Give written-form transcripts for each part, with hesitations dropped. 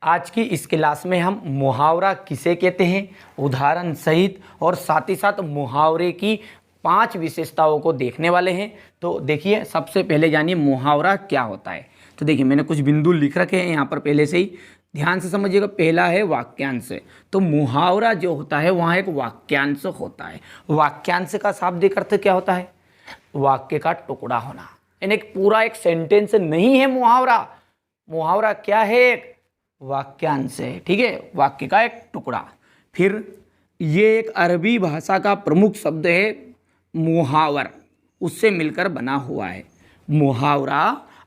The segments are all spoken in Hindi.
आज की इस क्लास में हम मुहावरा किसे कहते हैं, उदाहरण सहित और साथ ही साथ मुहावरे की 5 विशेषताओं को देखने वाले हैं। तो देखिए, सबसे पहले जानिए मुहावरा क्या होता है। तो देखिए, मैंने कुछ बिंदु लिख रखे हैं यहाँ पर पहले से ही, ध्यान से समझिएगा। पहला है वाक्यांश। तो मुहावरा जो होता है वहाँ एक वाक्यांश होता है। वाक्यांश का शाब्दिक अर्थ क्या होता है? वाक्य का टुकड़ा होना, यानी पूरा एक सेंटेंस नहीं है मुहावरा। मुहावरा क्या है? एक वाक्यांश है, ठीक है, वाक्य का एक टुकड़ा। फिर ये एक अरबी भाषा का प्रमुख शब्द है मुहावर, उससे मिलकर बना हुआ है। मुहावरा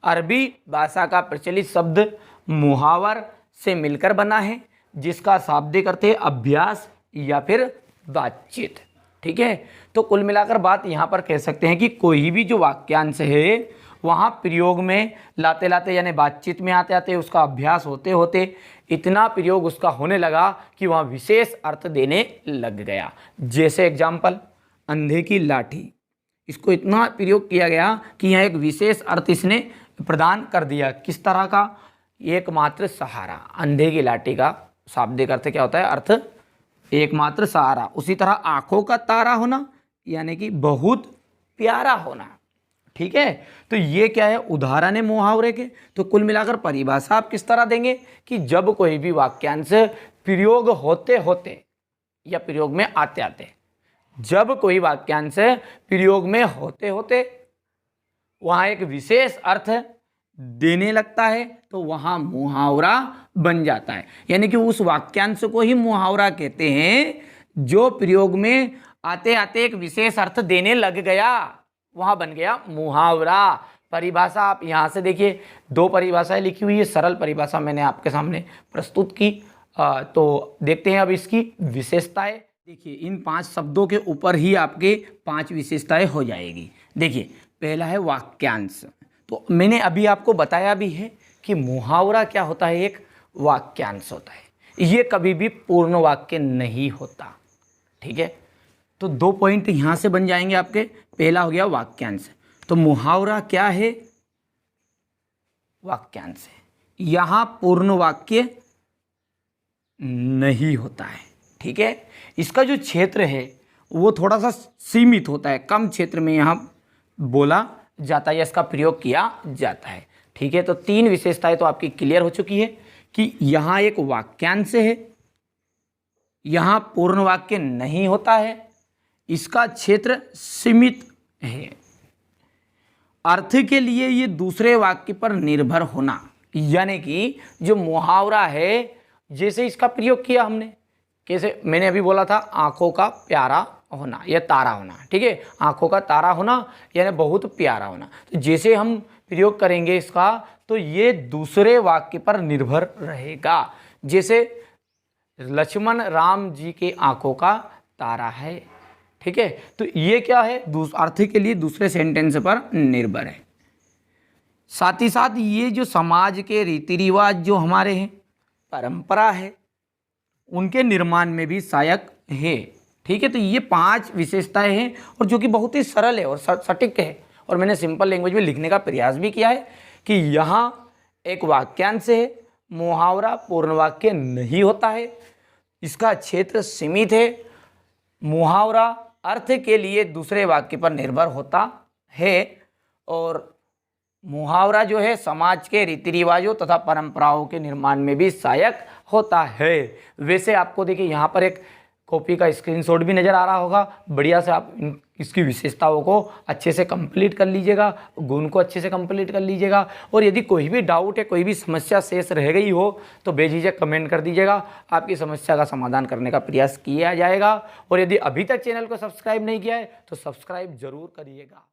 अरबी भाषा का प्रचलित शब्द मुहावर से मिलकर बना है, जिसका शाब्दिक अर्थ है अभ्यास या फिर बातचीत, ठीक है। तो कुल मिलाकर बात यहाँ पर कह सकते हैं कि कोई भी जो वाक्यांश है वहाँ प्रयोग में लाते लाते यानी बातचीत में आते आते उसका अभ्यास होते होते इतना प्रयोग उसका होने लगा कि वहाँ विशेष अर्थ देने लग गया। जैसे एग्जाम्पल, अंधे की लाठी, इसको इतना प्रयोग किया गया कि यहाँ एक विशेष अर्थ इसने प्रदान कर दिया। किस तरह का? एकमात्र सहारा। अंधे की लाठी का शाब्दिक अर्थ क्या होता है? अर्थ एकमात्र सहारा। उसी तरह आंखों का तारा होना, यानी कि बहुत प्यारा होना, ठीक है। तो ये क्या है? उदाहरण है मुहावरे के। तो कुल मिलाकर परिभाषा आप किस तरह देंगे कि जब कोई भी वाक्यांश प्रयोग होते होते या प्रयोग में आते आते, जब कोई वाक्यांश प्रयोग में होते होते वहाँ एक विशेष अर्थ देने लगता है तो वहाँ मुहावरा बन जाता है। यानी कि उस वाक्यांश को ही मुहावरा कहते हैं जो प्रयोग में आते आते एक विशेष अर्थ देने लग गया, वहाँ बन गया मुहावरा। परिभाषा आप यहाँ से देखिए, 2 परिभाषाएं लिखी हुई है। सरल परिभाषा मैंने आपके सामने प्रस्तुत की। तो देखते हैं अब इसकी विशेषताएं। देखिए, इन 5 शब्दों के ऊपर ही आपके 5 विशेषताएं हो जाएगी। देखिए, पहला है वाक्यांश। तो मैंने अभी आपको बताया भी है कि मुहावरा क्या होता है? एक वाक्यांश होता है। ये कभी भी पूर्ण वाक्य नहीं होता, ठीक है। तो 2 पॉइंट यहाँ से बन जाएंगे आपके। पहला हो गया वाक्यांश। तो मुहावरा क्या है? वाक्यांश है। यहाँ पूर्ण वाक्य नहीं होता है, ठीक है। इसका जो क्षेत्र है वो थोड़ा सा सीमित होता है, कम क्षेत्र में यहाँ बोला जाता है या इसका प्रयोग किया जाता है, ठीक है। तो 3 विशेषताएं तो आपकी क्लियर हो चुकी है कि यहाँ एक वाक्यांश है, यहाँ पूर्ण वाक्य नहीं होता है, इसका क्षेत्र सीमित है, अर्थ के लिए ये दूसरे वाक्य पर निर्भर होना। यानी कि जो मुहावरा है, जैसे इसका प्रयोग किया हमने, कैसे? मैंने अभी बोला था आंखों का प्यारा होना या तारा होना, ठीक है। आंखों का तारा होना यानी बहुत प्यारा होना। तो जैसे हम प्रयोग करेंगे इसका तो ये दूसरे वाक्य पर निर्भर रहेगा। जैसे लक्ष्मण राम जी के आंखों का तारा है, ठीक है। तो ये क्या है? अर्थ के लिए दूसरे सेंटेंस पर निर्भर है। साथ ही साथ ये जो समाज के रीति रिवाज जो हमारे हैं, परंपरा है, उनके निर्माण में भी सहायक है, ठीक है। तो ये 5 विशेषताएं हैं और जो कि बहुत ही सरल है और सटीक है। और मैंने सिंपल लैंग्वेज में लिखने का प्रयास भी किया है कि यहाँ एक वाक्यांश है, मुहावरा पूर्ण वाक्य नहीं होता है, इसका क्षेत्र सीमित है, मुहावरा अर्थ के लिए दूसरे वाक्य पर निर्भर होता है, और मुहावरा जो है समाज के रीति रिवाजों तथा परंपराओं के निर्माण में भी सहायक होता है। वैसे आपको देखिए यहाँ पर एक कॉपी का स्क्रीनशॉट भी नज़र आ रहा होगा। बढ़िया से आप इसकी विशेषताओं को अच्छे से कंप्लीट कर लीजिएगा, गुण को अच्छे से कंप्लीट कर लीजिएगा। और यदि कोई भी डाउट है, कोई भी समस्या शेष रह गई हो तो बेझिझक कमेंट कर दीजिएगा, आपकी समस्या का समाधान करने का प्रयास किया जाएगा। और यदि अभी तक चैनल को सब्सक्राइब नहीं किया है तो सब्सक्राइब जरूर करिएगा।